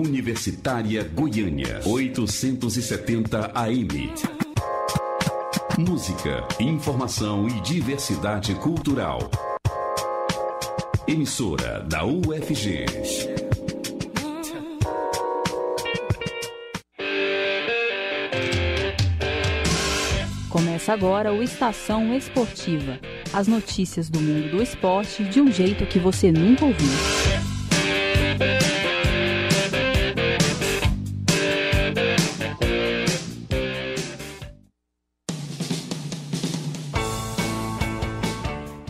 Universitária Goiânia, 870 AM. Música, informação e diversidade cultural. Emissora da UFG. Começa agora o Estação Esportiva. As notícias do mundo do esporte de um jeito que você nunca ouviu.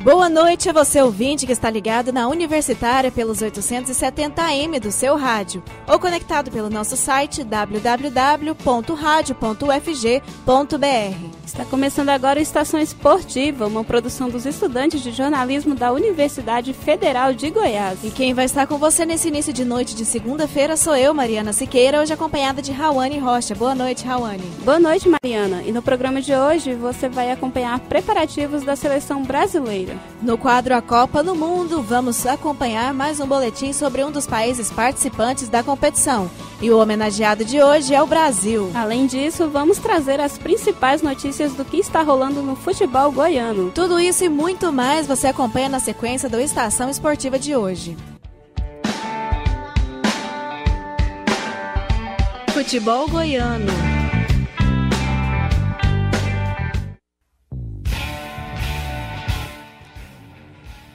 Boa noite a você ouvinte que está ligado na Universitária pelos 870 AM do seu rádio ou conectado pelo nosso site www.radio.ufg.br. Está começando agora o Estação Esportiva, uma produção dos estudantes de jornalismo da Universidade Federal de Goiás. E quem vai estar com você nesse início de noite de segunda-feira sou eu, Mariana Siqueira, hoje acompanhada de Rawane Rocha. Boa noite, Rawane. Boa noite, Mariana. E no programa de hoje você vai acompanhar preparativos da seleção brasileira. No quadro A Copa do Mundo, vamos acompanhar mais um boletim sobre um dos países participantes da competição. E o homenageado de hoje é o Brasil. Além disso, vamos trazer as principais notícias do que está rolando no futebol goiano. Tudo isso e muito mais você acompanha na sequência do Estação Esportiva de hoje. Futebol goiano.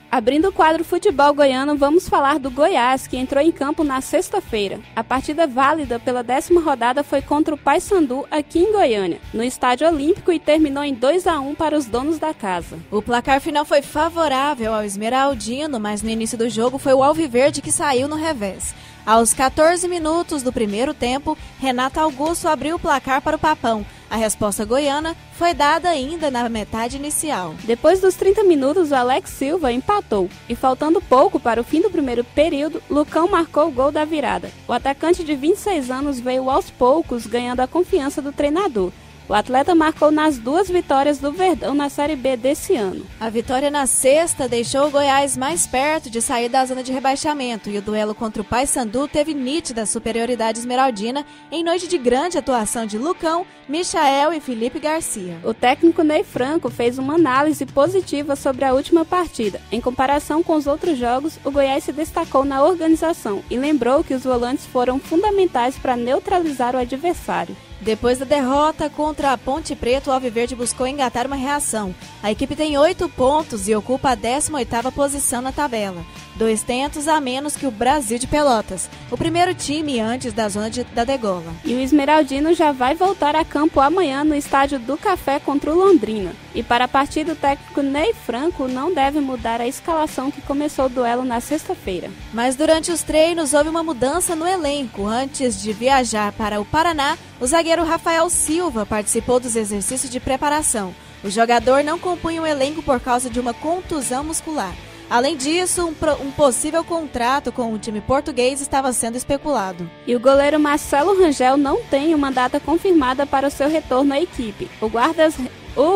Abrindo o quadro Futebol Goiano, vamos falar do Goiás, que entrou em campo na sexta-feira. A partida válida pela 10ª rodada foi contra o Paysandu, aqui em Goiânia, no Estádio Olímpico, e terminou em 2-1 para os donos da casa. O placar final foi favorável ao Esmeraldino, mas no início do jogo foi o Alviverde que saiu no revés. Aos 14 minutos do primeiro tempo, Renato Augusto abriu o placar para o Papão. A resposta goiana foi dada ainda na metade inicial. Depois dos 30 minutos, o Alex Silva empatou. E faltando pouco para o fim do primeiro período, Lucão marcou o gol da virada. O atacante de 26 anos veio aos poucos ganhando a confiança do treinador. O atleta marcou nas 2 vitórias do Verdão na Série B desse ano. A vitória na sexta deixou o Goiás mais perto de sair da zona de rebaixamento e o duelo contra o Paysandu teve nítida superioridade esmeraldina em noite de grande atuação de Lucão, Michael e Felipe Garcia. O técnico Ney Franco fez uma análise positiva sobre a última partida. Em comparação com os outros jogos, o Goiás se destacou na organização e lembrou que os volantes foram fundamentais para neutralizar o adversário. Depois da derrota contra a Ponte Preta, o Alviverde buscou engatar uma reação. A equipe tem 8 pontos e ocupa a 18ª posição na tabela, 2 tentos a menos que o Brasil de Pelotas, o primeiro time antes da zona da degola. E o Esmeraldino já vai voltar a campo amanhã no Estádio do Café contra o Londrina. E para a partida, o técnico Ney Franco não deve mudar a escalação que começou o duelo na sexta-feira. Mas durante os treinos houve uma mudança no elenco. Antes de viajar para o Paraná, o zagueiro Rafael Silva participou dos exercícios de preparação. O jogador não compunha o elenco por causa de uma contusão muscular. Além disso, um possível contrato com o time português estava sendo especulado. E o goleiro Marcelo Rangel não tem uma data confirmada para o seu retorno à equipe. O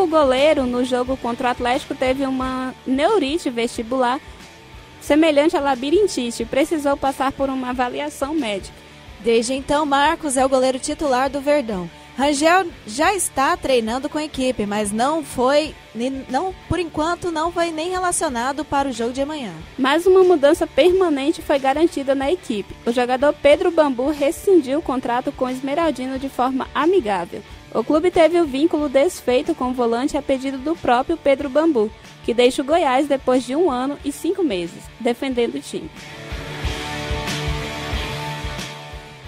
goleiro, no jogo contra o Atlético, teve uma neurite vestibular semelhante à labirintite e precisou passar por uma avaliação médica. Desde então, Marcos é o goleiro titular do Verdão. Rangel já está treinando com a equipe, mas por enquanto não foi nem relacionado para o jogo de amanhã. Mas uma mudança permanente foi garantida na equipe. O jogador Pedro Bambu rescindiu o contrato com o Esmeraldino de forma amigável. O clube teve o vínculo desfeito com o volante a pedido do próprio Pedro Bambu, que deixa o Goiás depois de 1 ano e 5 meses, defendendo o time.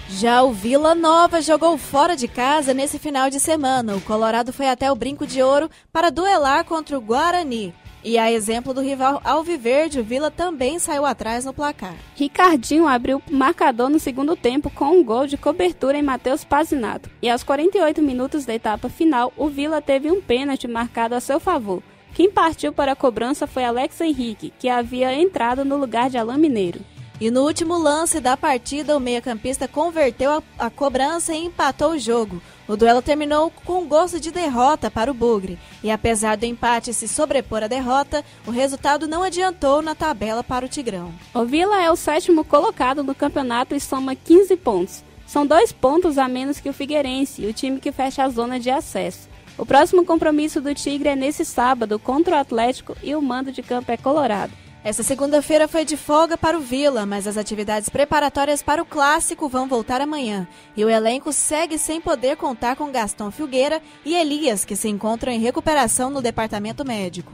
Já o Vila Nova jogou fora de casa nesse final de semana. O Colorado foi até o Brinco de Ouro para duelar contra o Guarani. E a exemplo do rival Alviverde, o Vila também saiu atrás no placar. Ricardinho abriu o marcador no segundo tempo com um gol de cobertura em Matheus Pazinato. E aos 48 minutos da etapa final, o Vila teve um pênalti marcado a seu favor. Quem partiu para a cobrança foi Alex Henrique, que havia entrado no lugar de Alain Mineiro. E no último lance da partida, o meio-campista converteu a cobrança e empatou o jogo. O duelo terminou com gosto de derrota para o Bugre. E apesar do empate se sobrepor à derrota, o resultado não adiantou na tabela para o Tigrão. O Vila é o 7º colocado no campeonato e soma 15 pontos. São 2 pontos a menos que o Figueirense, o time que fecha a zona de acesso. O próximo compromisso do Tigre é nesse sábado contra o Atlético e o mando de campo é colorado. Esta segunda-feira foi de folga para o Vila, mas as atividades preparatórias para o Clássico vão voltar amanhã. E o elenco segue sem poder contar com Gaston Filgueira e Elias, que se encontram em recuperação no departamento médico.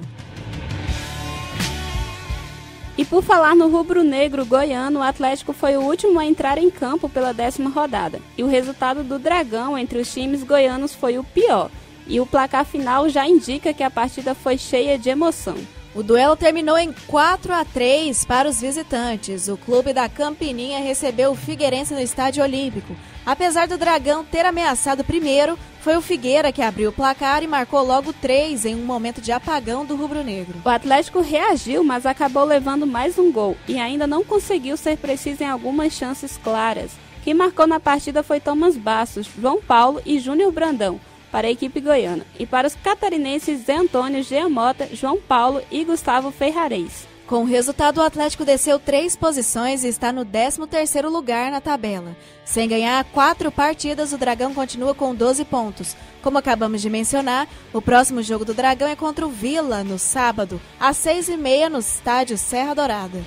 E por falar no rubro-negro goiano, o Atlético foi o último a entrar em campo pela 10ª rodada. E o resultado do Dragão entre os times goianos foi o pior. E o placar final já indica que a partida foi cheia de emoção. O duelo terminou em 4-3 para os visitantes. O clube da Campininha recebeu o Figueirense no Estádio Olímpico. Apesar do Dragão ter ameaçado primeiro, foi o Figueira que abriu o placar e marcou logo 3 em um momento de apagão do rubro-negro. O Atlético reagiu, mas acabou levando mais um gol e ainda não conseguiu ser preciso em algumas chances claras. Quem marcou na partida foi Thomas Bastos, João Paulo e Júnior Brandão, para a equipe goiana, e para os catarinenses Zé Antônio, Jean Mota, João Paulo e Gustavo Ferrarez. Com o resultado, o Atlético desceu 3 posições e está no 13º lugar na tabela. Sem ganhar 4 partidas, o Dragão continua com 12 pontos. Como acabamos de mencionar, o próximo jogo do Dragão é contra o Vila, no sábado, às 6h30, no estádio Serra Dourada.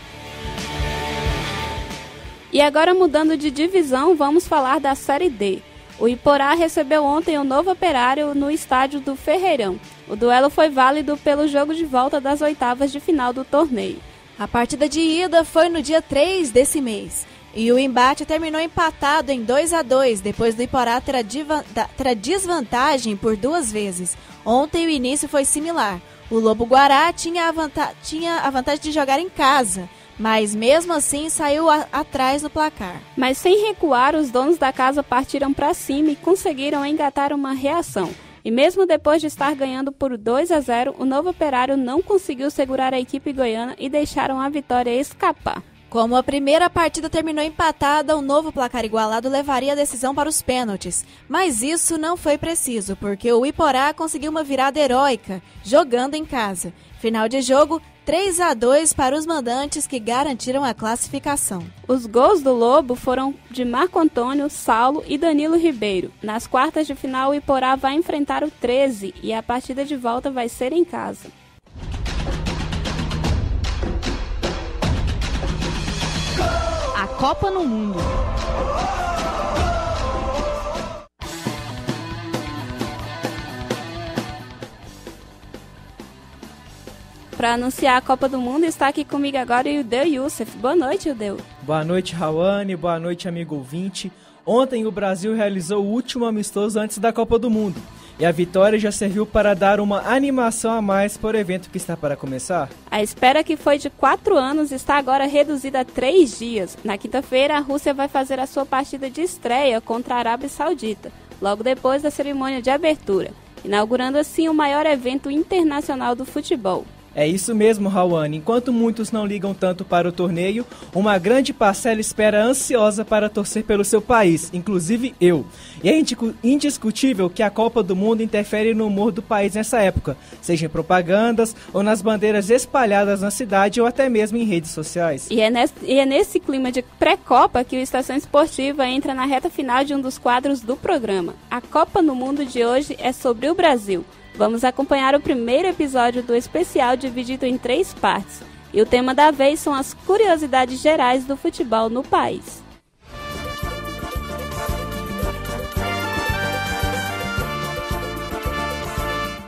E agora, mudando de divisão, vamos falar da Série D. O Iporá recebeu ontem o Novo Operário no estádio do Ferreirão. O duelo foi válido pelo jogo de volta das oitavas de final do torneio. A partida de ida foi no dia 3 desse mês. E o embate terminou empatado em 2-2, depois do Iporá ter a desvantagem por 2 vezes. Ontem o início foi similar. O Lobo Guará tinha a vantagem de jogar em casa, mas mesmo assim saiu atrás no placar. Mas sem recuar, os donos da casa partiram para cima e conseguiram engatar uma reação. E mesmo depois de estar ganhando por 2-0, o Novo Operário não conseguiu segurar a equipe goiana e deixaram a vitória escapar. Como a primeira partida terminou empatada, o novo placar igualado levaria a decisão para os pênaltis. Mas isso não foi preciso, porque o Iporá conseguiu uma virada heróica, jogando em casa. Final de jogo, 3-2 para os mandantes, que garantiram a classificação. Os gols do Lobo foram de Marco Antônio, Saulo e Danilo Ribeiro. Nas quartas de final, o Iporá vai enfrentar o 13 e a partida de volta vai ser em casa. A Copa no Mundo. Para anunciar a Copa do Mundo, está aqui comigo agora o Ildeu Youssef. Boa noite, Ildeu. Boa noite, Rawane. Boa noite, amigo ouvinte. Ontem o Brasil realizou o último amistoso antes da Copa do Mundo. E a vitória já serviu para dar uma animação a mais para o evento que está para começar. A espera, que foi de 4 anos, está agora reduzida a 3 dias. Na quinta-feira, a Rússia vai fazer a sua partida de estreia contra a Arábia Saudita, logo depois da cerimônia de abertura, inaugurando assim o maior evento internacional do futebol. É isso mesmo, Rawane. Enquanto muitos não ligam tanto para o torneio, uma grande parcela espera ansiosa para torcer pelo seu país, inclusive eu. E é indiscutível que a Copa do Mundo interfere no humor do país nessa época, seja em propagandas ou nas bandeiras espalhadas na cidade ou até mesmo em redes sociais. E é nesse clima de pré-Copa que o Estação Esportiva entra na reta final de um dos quadros do programa. A Copa no Mundo de hoje é sobre o Brasil. Vamos acompanhar o primeiro episódio do especial, dividido em 3 partes. E o tema da vez são as curiosidades gerais do futebol no país.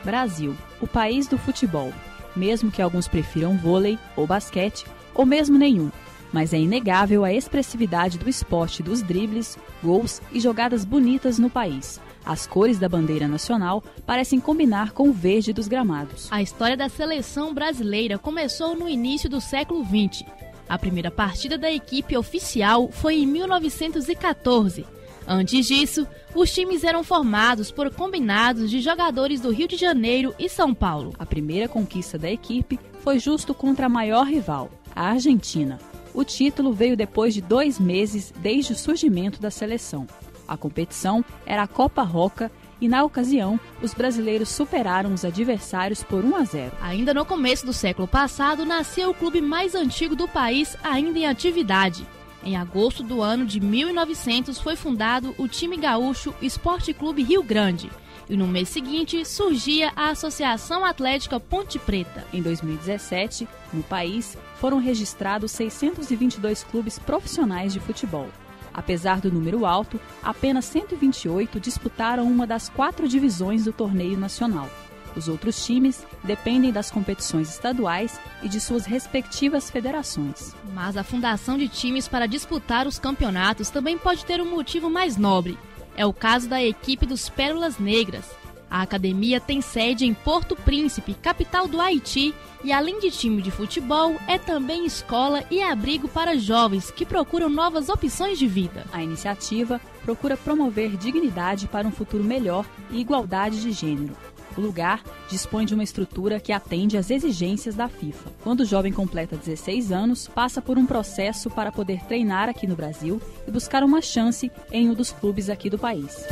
Brasil, o país do futebol. Mesmo que alguns prefiram vôlei ou basquete, ou mesmo nenhum. Mas é inegável a expressividade do esporte dos dribles, gols e jogadas bonitas no país. As cores da bandeira nacional parecem combinar com o verde dos gramados. A história da seleção brasileira começou no início do século XX. A primeira partida da equipe oficial foi em 1914. Antes disso, os times eram formados por combinados de jogadores do Rio de Janeiro e São Paulo. A primeira conquista da equipe foi justo contra a maior rival, a Argentina. O título veio depois de 2 meses desde o surgimento da seleção. A competição era a Copa Roca e, na ocasião, os brasileiros superaram os adversários por 1-0. Ainda no começo do século passado, nasceu o clube mais antigo do país ainda em atividade. Em agosto do ano de 1900 foi fundado o time gaúcho Esporte Clube Rio Grande. E no mês seguinte surgia a Associação Atlética Ponte Preta. Em 2017, no país, foram registrados 622 clubes profissionais de futebol. Apesar do número alto, apenas 128 disputaram uma das 4 divisões do torneio nacional. Os outros times dependem das competições estaduais e de suas respectivas federações. Mas a fundação de times para disputar os campeonatos também pode ter um motivo mais nobre. É o caso da equipe dos Pérolas Negras. A academia tem sede em Porto Príncipe, capital do Haiti, e além de time de futebol, é também escola e abrigo para jovens que procuram novas opções de vida. A iniciativa procura promover dignidade para um futuro melhor e igualdade de gênero. O lugar dispõe de uma estrutura que atende às exigências da FIFA. Quando o jovem completa 16 anos, passa por um processo para poder treinar aqui no Brasil e buscar uma chance em um dos clubes aqui do país.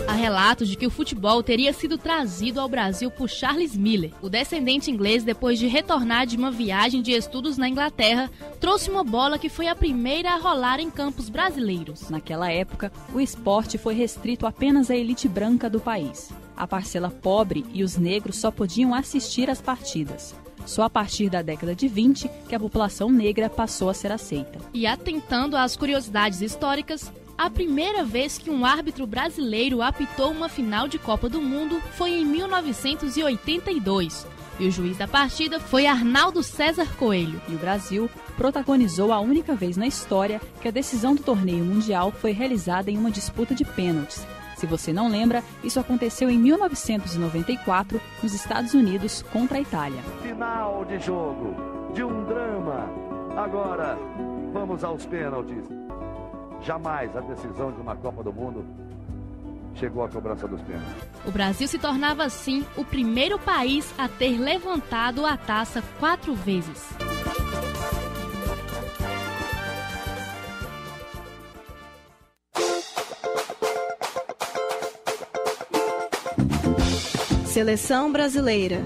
Há relatos de que o futebol teria sido trazido ao Brasil por Charles Miller. O descendente inglês, depois de retornar de uma viagem de estudos na Inglaterra, trouxe uma bola que foi a primeira a rolar em campos brasileiros. Naquela época, o esporte foi restrito apenas à elite branca do país. A parcela pobre e os negros só podiam assistir às partidas. Só a partir da década de 20 que a população negra passou a ser aceita. E atentando às curiosidades históricas, a primeira vez que um árbitro brasileiro apitou uma final de Copa do Mundo foi em 1982. E o juiz da partida foi Arnaldo César Coelho. E o Brasil protagonizou a única vez na história que a decisão do torneio mundial foi realizada em uma disputa de pênaltis. Se você não lembra, isso aconteceu em 1994, nos Estados Unidos, contra a Itália. Final de jogo, de um drama. Agora, vamos aos pênaltis. Jamais a decisão de uma Copa do Mundo chegou à cobrança dos pênaltis. O Brasil se tornava, assim, o primeiro país a ter levantado a taça 4 vezes. Seleção brasileira.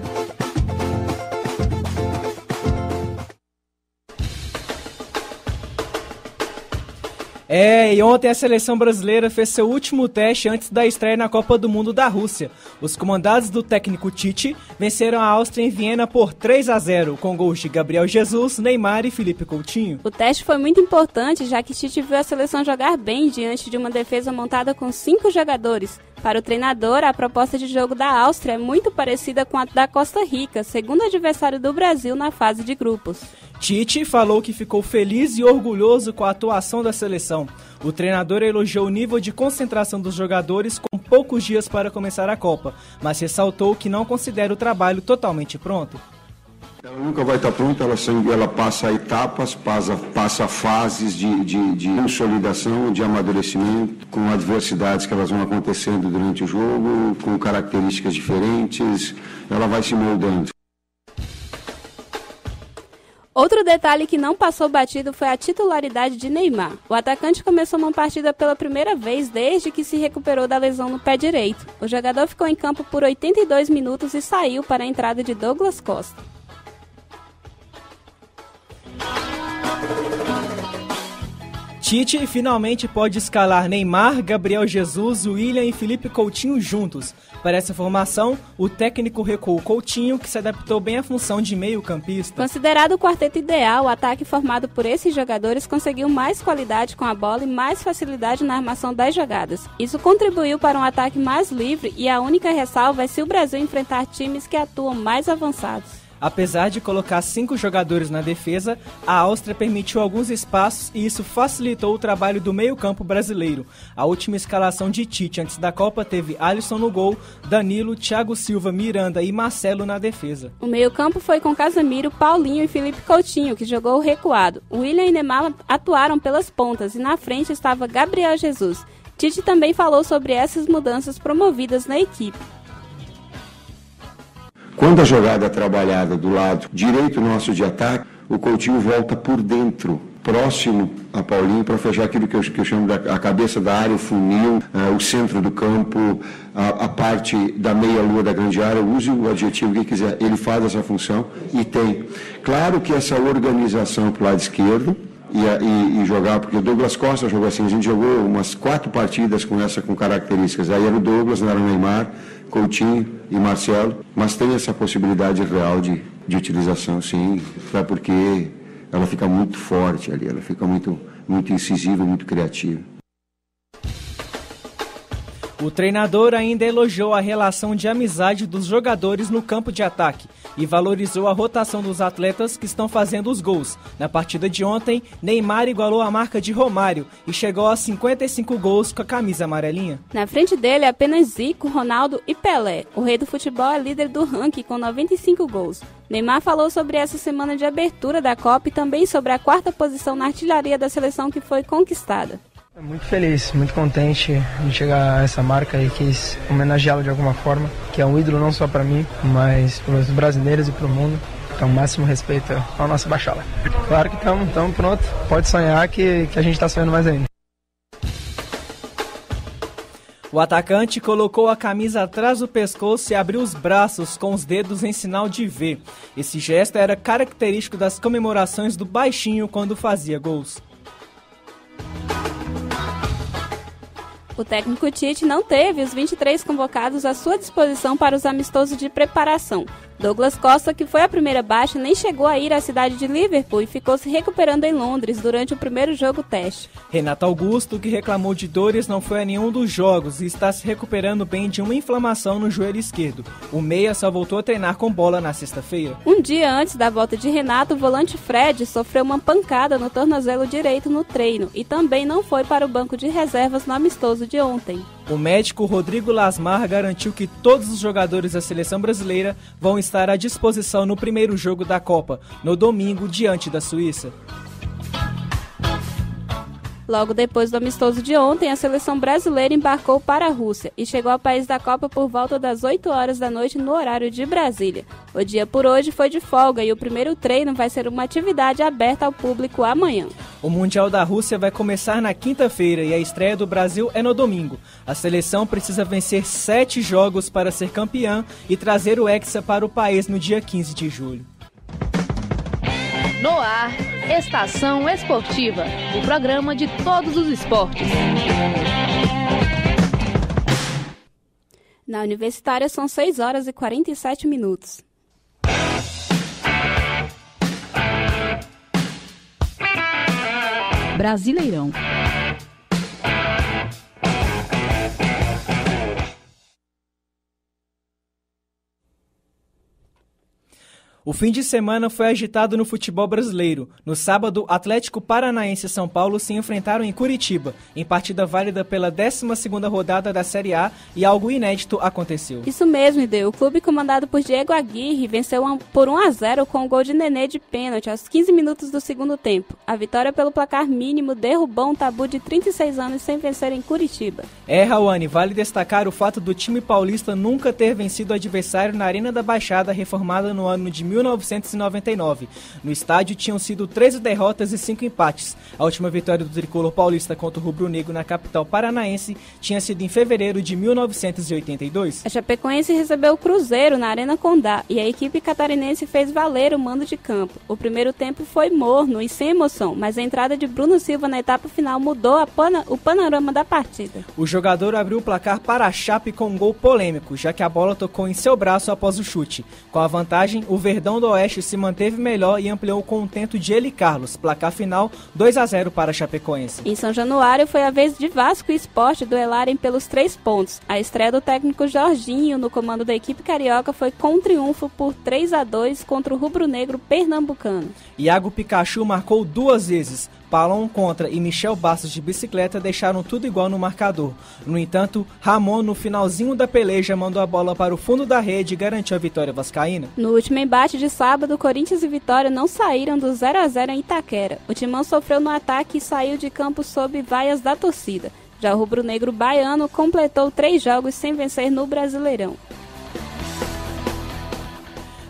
E ontem a seleção brasileira fez seu último teste antes da estreia na Copa do Mundo da Rússia. Os comandados do técnico Tite venceram a Áustria em Viena por 3-0, com gols de Gabriel Jesus, Neymar e Felipe Coutinho. O teste foi muito importante, já que Tite viu a seleção jogar bem diante de uma defesa montada com 5 jogadores. Para o treinador, a proposta de jogo da Áustria é muito parecida com a da Costa Rica, segundo adversário do Brasil na fase de grupos. Tite falou que ficou feliz e orgulhoso com a atuação da seleção. O treinador elogiou o nível de concentração dos jogadores com poucos dias para começar a Copa, mas ressaltou que não considera o trabalho totalmente pronto. Ela nunca vai estar pronta, ela passa etapas, passa fases de consolidação, de amadurecimento, com adversidades que elas vão acontecendo durante o jogo, com características diferentes, ela vai se moldando. Outro detalhe que não passou batido foi a titularidade de Neymar. O atacante começou uma partida pela primeira vez desde que se recuperou da lesão no pé direito. O jogador ficou em campo por 82 minutos e saiu para a entrada de Douglas Costa. Tite finalmente pode escalar Neymar, Gabriel Jesus, William e Felipe Coutinho juntos. Para essa formação, o técnico recuou Coutinho, que se adaptou bem à função de meio-campista. Considerado o quarteto ideal, o ataque formado por esses jogadores conseguiu mais qualidade com a bola e mais facilidade na armação das jogadas. Isso contribuiu para um ataque mais livre e a única ressalva é se o Brasil enfrentar times que atuam mais avançados. Apesar de colocar 5 jogadores na defesa, a Áustria permitiu alguns espaços e isso facilitou o trabalho do meio-campo brasileiro. A última escalação de Tite antes da Copa teve Alisson no gol, Danilo, Thiago Silva, Miranda e Marcelo na defesa. O meio-campo foi com Casemiro, Paulinho e Felipe Coutinho, que jogou recuado. William e Neymar atuaram pelas pontas e na frente estava Gabriel Jesus. Tite também falou sobre essas mudanças promovidas na equipe. Quando a jogada é trabalhada do lado direito nosso de ataque, o Coutinho volta por dentro, próximo a Paulinho, para fechar aquilo que eu chamo da cabeça da área, o funil, o centro do campo, a parte da meia-lua da grande área. Use o adjetivo que quiser, ele faz essa função e tem. Claro que essa organização para o lado esquerdo e jogar, porque o Douglas Costa jogou assim, a gente jogou umas 4 partidas com características, aí era o Douglas, não era o Neymar, Coutinho e Marcelo, mas tem essa possibilidade real de utilização, sim, até porque ela fica muito forte ali, ela fica muito incisiva, muito criativa. O treinador ainda elogiou a relação de amizade dos jogadores no campo de ataque e valorizou a rotação dos atletas que estão fazendo os gols. Na partida de ontem, Neymar igualou a marca de Romário e chegou a 55 gols com a camisa amarelinha. Na frente dele, apenas Zico, Ronaldo e Pelé. O rei do futebol é líder do ranking com 95 gols. Neymar falou sobre essa semana de abertura da Copa e também sobre a 4ª posição na artilharia da seleção que foi conquistada. Muito feliz, muito contente de chegar a essa marca e quis homenageá-lo de alguma forma, que é um ídolo não só para mim, mas para os brasileiros e para o mundo. Então, máximo respeito ao nosso Bachala. Claro que estamos prontos, pode sonhar que a gente está sonhando mais ainda. O atacante colocou a camisa atrás do pescoço e abriu os braços com os dedos em sinal de V. Esse gesto era característico das comemorações do baixinho quando fazia gols. O técnico Tite não teve os 23 convocados à sua disposição para os amistosos de preparação. Douglas Costa, que foi a primeira baixa, nem chegou a ir à cidade de Liverpool e ficou se recuperando em Londres durante o primeiro jogo teste. Renato Augusto, que reclamou de dores, não foi a nenhum dos jogos e está se recuperando bem de uma inflamação no joelho esquerdo. O meia só voltou a treinar com bola na sexta-feira. Um dia antes da volta de Renato, o volante Fred sofreu uma pancada no tornozelo direito no treino e também não foi para o banco de reservas no amistoso de ontem. O médico Rodrigo Lasmar garantiu que todos os jogadores da seleção brasileira vão estar à disposição no primeiro jogo da Copa, no domingo, diante da Suíça. Logo depois do amistoso de ontem, a seleção brasileira embarcou para a Rússia e chegou ao país da Copa por volta das 8 horas da noite no horário de Brasília. O dia por hoje foi de folga e o primeiro treino vai ser uma atividade aberta ao público amanhã. O Mundial da Rússia vai começar na quinta-feira e a estreia do Brasil é no domingo. A seleção precisa vencer 7 jogos para ser campeã e trazer o Hexa para o país no dia 15 de julho. No ar, Estação Esportiva, o programa de todos os esportes. Na Universitária são 6 horas e 47 minutos. Brasileirão. O fim de semana foi agitado no futebol brasileiro. No sábado, Atlético Paranaense e São Paulo se enfrentaram em Curitiba, em partida válida pela 12ª rodada da Série A, e algo inédito aconteceu. Isso mesmo, Ideu. O clube comandado por Diego Aguirre venceu por 1-0 com o gol de Nenê de pênalti aos 15 minutos do segundo tempo. A vitória pelo placar mínimo derrubou um tabu de 36 anos sem vencer em Curitiba. Raoni, vale destacar o fato do time paulista nunca ter vencido o adversário na Arena da Baixada, reformada no ano de 1999. No estádio tinham sido 13 derrotas e 5 empates. A última vitória do tricolor paulista contra o rubro-negro na capital paranaense tinha sido em fevereiro de 1982. A Chapecoense recebeu o Cruzeiro na Arena Condá e a equipe catarinense fez valer o mando de campo. O primeiro tempo foi morno e sem emoção, mas a entrada de Bruno Silva na etapa final mudou o panorama da partida. O jogador abriu o placar para a Chape com um gol polêmico, já que a bola tocou em seu braço após o chute. Com a vantagem, o Verdão do Oeste se manteve melhor e ampliou o contento de Eli Carlos. Placar final 2-0 para a Chapecoense. Em São Januário foi a vez de Vasco e Sport duelarem pelos 3 pontos. A estreia do técnico Jorginho no comando da equipe carioca foi com um triunfo por 3-2 contra o rubro-negro pernambucano. Iago Pikachu marcou 2 vezes. Palon contra e Michel Bastos de bicicleta deixaram tudo igual no marcador. No entanto, Ramon, no finalzinho da peleja, mandou a bola para o fundo da rede e garantiu a vitória vascaína. No último embate de sábado, Corinthians e Vitória não saíram do 0-0 em Itaquera. O Timão sofreu no ataque e saiu de campo sob vaias da torcida. Já o rubro-negro baiano completou 3 jogos sem vencer no Brasileirão.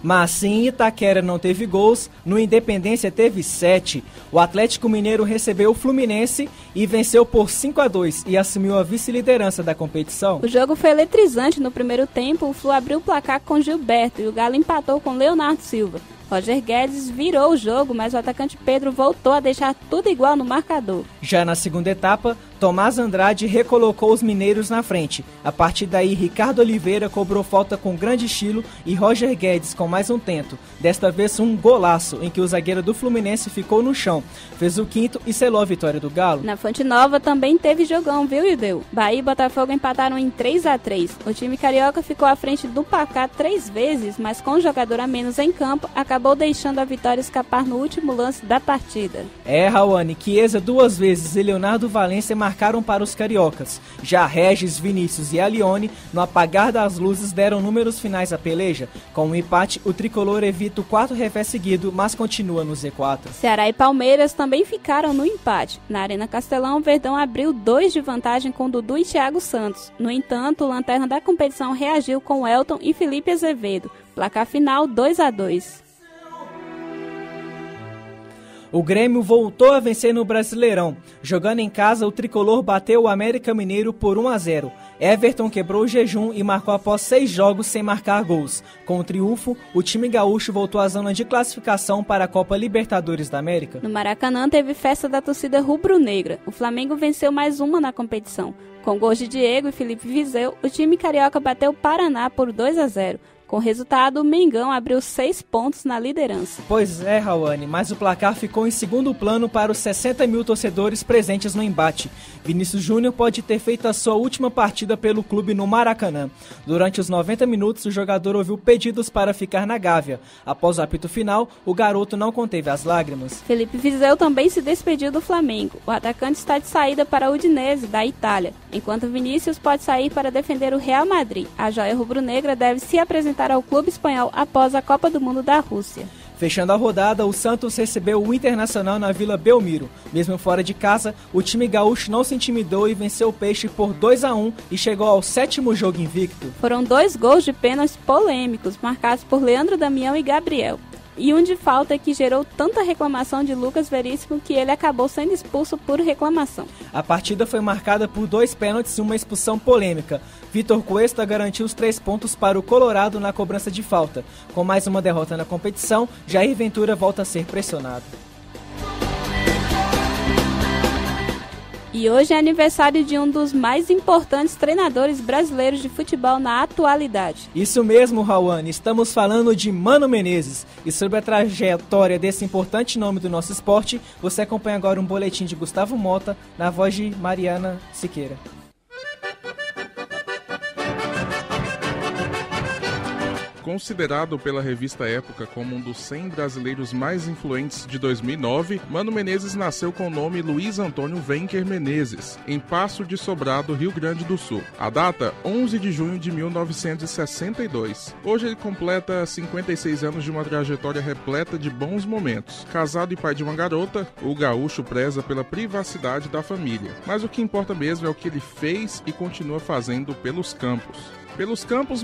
Mas sim, Itaquera não teve gols, no Independência teve 7. O Atlético Mineiro recebeu o Fluminense e venceu por 5-2 e assumiu a vice-liderança da competição. O jogo foi eletrizante no primeiro tempo, o Flu abriu o placar com Gilberto e o Galo empatou com Leonardo Silva. Roger Guedes virou o jogo, mas o atacante Pedro voltou a deixar tudo igual no marcador. Já na segunda etapa, Tomás Andrade recolocou os mineiros na frente. A partir daí, Ricardo Oliveira cobrou falta com grande estilo e Roger Guedes com mais um tento. Desta vez um golaço, em que o zagueiro do Fluminense ficou no chão. Fez o quinto e selou a vitória do Galo. Na Fonte Nova também teve jogão, viu, Ildeu? Bahia e Botafogo empataram em 3-3. O time carioca ficou à frente do placar 3 vezes, mas com um jogador a menos em campo, acabou deixando a vitória escapar no último lance da partida. Raoni, Chiesa 2 vezes e Leonardo Valência marcaram para os cariocas. Já Regis, Vinícius e Alione, no apagar das luzes, deram números finais à peleja. Com um empate, o tricolor evita o 4º revés seguido, mas continua no Z4. Ceará e Palmeiras também ficaram no empate. Na Arena Castelão, o Verdão abriu 2 de vantagem com Dudu e Thiago Santos. No entanto, o lanterna da competição reagiu com Elton e Felipe Azevedo. Placar final 2-2. O Grêmio voltou a vencer no Brasileirão. Jogando em casa, o tricolor bateu o América Mineiro por 1-0. Everton quebrou o jejum e marcou após 6 jogos sem marcar gols. Com o triunfo, o time gaúcho voltou à zona de classificação para a Copa Libertadores da América. No Maracanã teve festa da torcida rubro-negra. O Flamengo venceu mais uma na competição. Com gols de Diego e Felipe Viseu, o time carioca bateu o Paraná por 2-0. Com o resultado, o Mengão abriu 6 pontos na liderança. Pois é, Rawane, mas o placar ficou em segundo plano para os 60 mil torcedores presentes no embate. Vinícius Júnior pode ter feito a sua última partida pelo clube no Maracanã. Durante os 90 minutos, o jogador ouviu pedidos para ficar na Gávea. Após o apito final, o garoto não conteve as lágrimas. Felipe Viseu também se despediu do Flamengo. O atacante está de saída para o Udinese, da Itália, enquanto Vinícius pode sair para defender o Real Madrid. A joia rubro-negra deve se apresentar ao clube espanhol após a Copa do Mundo da Rússia. Fechando a rodada, o Santos recebeu o Internacional na Vila Belmiro. Mesmo fora de casa, o time gaúcho não se intimidou e venceu o Peixe por 2-1 e chegou ao 7º jogo invicto. Foram 2 gols de pênaltis polêmicos, marcados por Leandro Damião e Gabriel. E um de falta que gerou tanta reclamação de Lucas Veríssimo que ele acabou sendo expulso por reclamação. A partida foi marcada por 2 pênaltis e uma expulsão polêmica. Vitor Cuesta garantiu os 3 pontos para o Colorado na cobrança de falta. Com mais uma derrota na competição, Jair Ventura volta a ser pressionado. E hoje é aniversário de um dos mais importantes treinadores brasileiros de futebol na atualidade. Isso mesmo, Rawane. Estamos falando de Mano Menezes. E sobre a trajetória desse importante nome do nosso esporte, você acompanha agora um boletim de Gustavo Mota, na voz de Mariana Siqueira. Considerado pela revista Época como um dos 100 brasileiros mais influentes de 2009, Mano Menezes nasceu com o nome Luiz Antônio Wencker Menezes, em Passo de Sobrado, Rio Grande do Sul. A data, 11 de junho de 1962. Hoje ele completa 56 anos de uma trajetória repleta de bons momentos. Casado e pai de uma garota, o gaúcho preza pela privacidade da família. Mas o que importa mesmo é o que ele fez e continua fazendo pelos campos.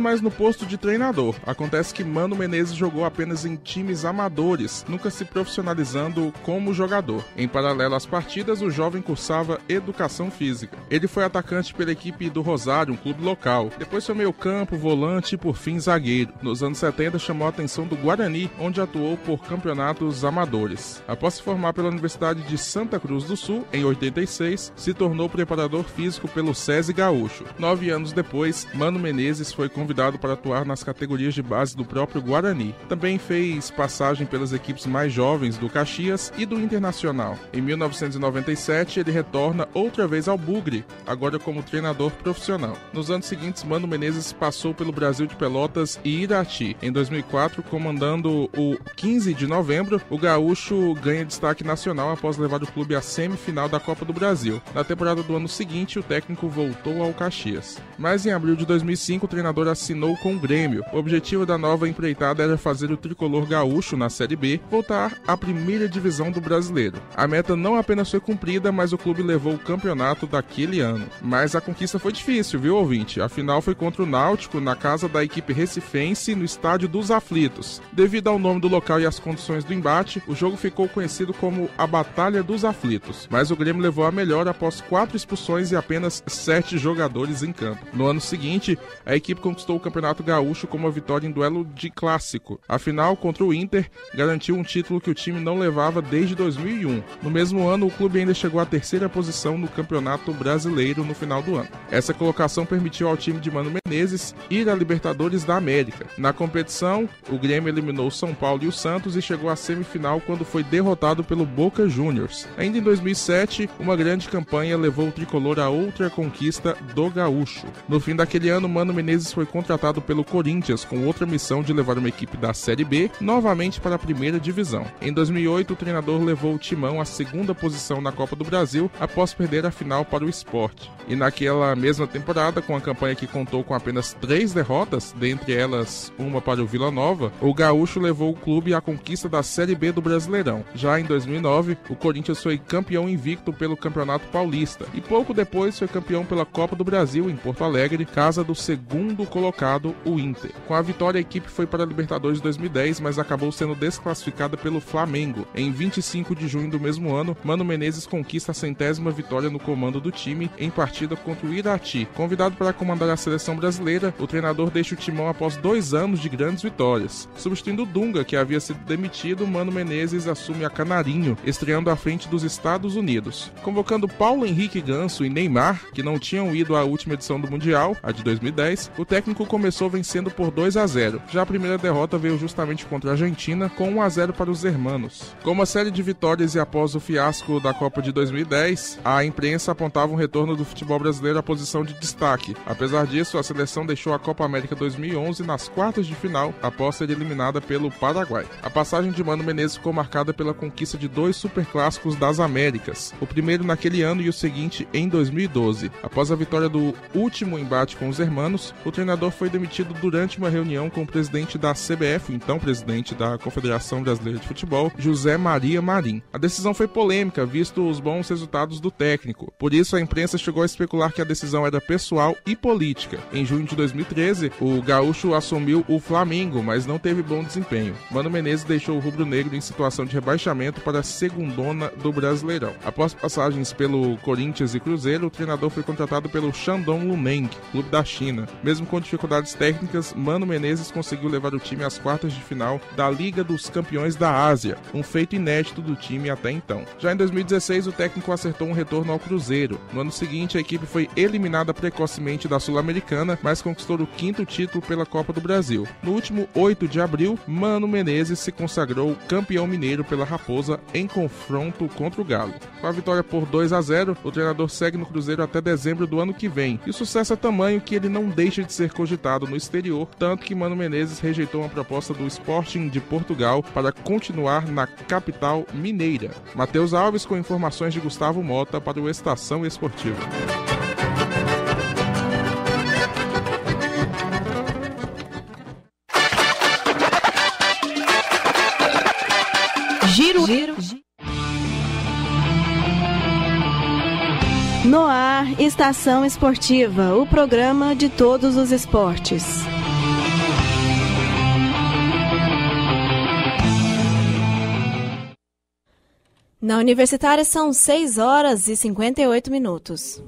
Mas no posto de treinador. Acontece que Mano Menezes jogou apenas em times amadores, nunca se profissionalizando como jogador. Em paralelo às partidas, o jovem cursava educação física. Ele foi atacante pela equipe do Rosário, um clube local. Depois foi meio-campo, volante e, por fim, zagueiro. Nos anos 70, chamou a atenção do Guarani, onde atuou por campeonatos amadores. Após se formar pela Universidade de Santa Cruz do Sul, em 86, se tornou preparador físico pelo SESI Gaúcho. 9 anos depois, Mano Menezes foi convidado para atuar nas categorias de base do próprio Guarani. Também fez passagem pelas equipes mais jovens do Caxias e do Internacional. Em 1997, ele retorna outra vez ao Bugre, agora como treinador profissional. Nos anos seguintes, Mano Menezes passou pelo Brasil de Pelotas e Irati. Em 2004, comandando o 15 de novembro, o gaúcho ganha destaque nacional após levar o clube à semifinal da Copa do Brasil. Na temporada do ano seguinte, o técnico voltou ao Caxias. Mas em abril de 2005, 2005, o treinador assinou com o Grêmio. O objetivo da nova empreitada era fazer o tricolor gaúcho na Série B voltar à primeira divisão do brasileiro. A meta não apenas foi cumprida, mas o clube levou o campeonato daquele ano. Mas a conquista foi difícil, viu, ouvinte? A final foi contra o Náutico, na casa da equipe recifense, no Estádio dos Aflitos. Devido ao nome do local e às condições do embate, o jogo ficou conhecido como a Batalha dos Aflitos. Mas o Grêmio levou a melhor após 4 expulsões e apenas 7 jogadores em campo. No ano seguinte, a equipe conquistou o Campeonato Gaúcho com uma vitória em duelo de clássico. A final, contra o Inter, garantiu um título que o time não levava desde 2001. No mesmo ano, o clube ainda chegou à 3ª posição no Campeonato Brasileiro no final do ano. Essa colocação permitiu ao time de Mano Menezes ir à Libertadores da América. Na competição, o Grêmio eliminou o São Paulo e o Santos e chegou à semifinal quando foi derrotado pelo Boca Juniors. Ainda em 2007, uma grande campanha levou o tricolor a outra conquista do Gaúcho. No fim daquele ano, Mano Menezes foi contratado pelo Corinthians com outra missão de levar uma equipe da Série B novamente para a primeira divisão. Em 2008, o treinador levou o Timão à 2ª posição na Copa do Brasil após perder a final para o Sport. E naquela mesma temporada, com a campanha que contou com apenas 3 derrotas, dentre elas uma para o Vila Nova, o Gaúcho levou o clube à conquista da Série B do Brasileirão. Já em 2009, o Corinthians foi campeão invicto pelo Campeonato Paulista e pouco depois foi campeão pela Copa do Brasil em Porto Alegre, casa do 2º colocado, o Inter. Com a vitória, a equipe foi para a Libertadores de 2010, mas acabou sendo desclassificada pelo Flamengo. Em 25 de junho do mesmo ano, Mano Menezes conquista a 100ª vitória no comando do time em partida contra o Irati. Convidado para comandar a seleção brasileira, o treinador deixa o timão após 2 anos de grandes vitórias. Substituindo o Dunga, que havia sido demitido, Mano Menezes assume a Canarinho, estreando à frente dos Estados Unidos. Convocando Paulo Henrique Ganso e Neymar, que não tinham ido à última edição do Mundial, a de 2010, o técnico começou vencendo por 2-0. Já a primeira derrota veio justamente contra a Argentina, com 1-0 para os hermanos. Com uma série de vitórias e após o fiasco da Copa de 2010, a imprensa apontava um retorno do futebol brasileiro à posição de destaque. Apesar disso, a seleção deixou a Copa América 2011 nas quartas de final, após ser eliminada pelo Paraguai. A passagem de Mano Menezes ficou marcada pela conquista de 2 superclássicos das Américas, o primeiro naquele ano e o seguinte em 2012. Após a vitória do último embate com os hermanos, o treinador foi demitido durante uma reunião com o presidente da CBF, então presidente da Confederação Brasileira de Futebol, José Maria Marim. A decisão foi polêmica, visto os bons resultados do técnico. Por isso, a imprensa chegou a especular que a decisão era pessoal e política. Em junho de 2013, o gaúcho assumiu o Flamengo, mas não teve bom desempenho. Mano Menezes deixou o rubro-negro em situação de rebaixamento para a segundona do Brasileirão. Após passagens pelo Corinthians e Cruzeiro, o treinador foi contratado pelo Shandong Luneng, clube da China. Mesmo com dificuldades técnicas, Mano Menezes conseguiu levar o time às quartas de final da Liga dos Campeões da Ásia, um feito inédito do time até então. Já em 2016, o técnico acertou um retorno ao Cruzeiro. No ano seguinte, a equipe foi eliminada precocemente da Sul-Americana, mas conquistou o 5º título pela Copa do Brasil. No último 8 de abril, Mano Menezes se consagrou campeão mineiro pela Raposa em confronto contra o Galo. Com a vitória por 2-0, o treinador segue no Cruzeiro até dezembro do ano que vem, e o sucesso é tamanho que ele não deixa de ser cogitado no exterior, tanto que Mano Menezes rejeitou uma proposta do Sporting de Portugal para continuar na capital mineira. Matheus Alves com informações de Gustavo Mota para o Estação Esportiva. Giro. No ar, Estação Esportiva, o programa de todos os esportes. Na Universitária são 6h58.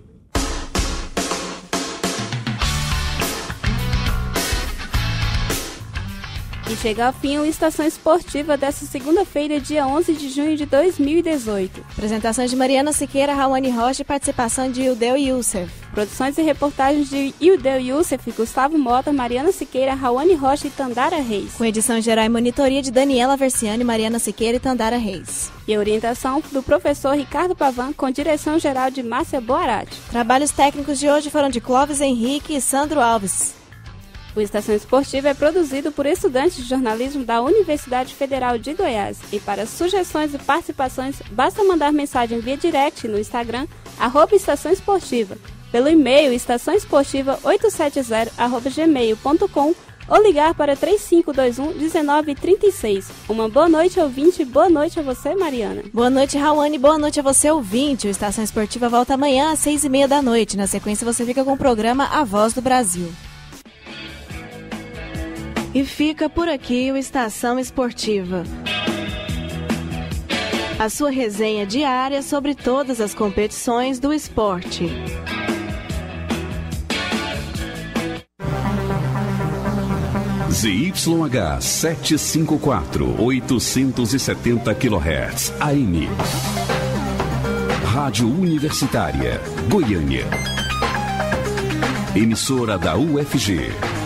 E chega ao fim o Estação Esportiva dessa segunda-feira, dia 11 de junho de 2018. Apresentações de Mariana Siqueira, Rawane Rocha e participação de Ildeu Youssef. Produções e reportagens de Ildeu Youssef, Gustavo Mota, Mariana Siqueira, Rawane Rocha e Tandara Reis. Com edição geral e monitoria de Daniela Versiani, Mariana Siqueira e Tandara Reis. E orientação do professor Ricardo Pavan, com direção geral de Márcia Boarati. Trabalhos técnicos de hoje foram de Clóvis Henrique e Sandro Alves. O Estação Esportiva é produzido por estudantes de jornalismo da Universidade Federal de Goiás. E para sugestões e participações, basta mandar mensagem via direct no Instagram, @Estação Esportiva. pelo e-mail estaçãoesportiva870@gmail.com ou ligar para 3521-1936. Uma boa noite, ouvinte. Boa noite a você, Mariana. Boa noite, Rawane. Boa noite a você, ouvinte. O Estação Esportiva volta amanhã às 6h30 da noite. Na sequência, você fica com o programa A Voz do Brasil. E fica por aqui o Estação Esportiva. A sua resenha diária sobre todas as competições do esporte. ZYH 754, 870 kHz, AM. Rádio Universitária, Goiânia. Emissora da UFG.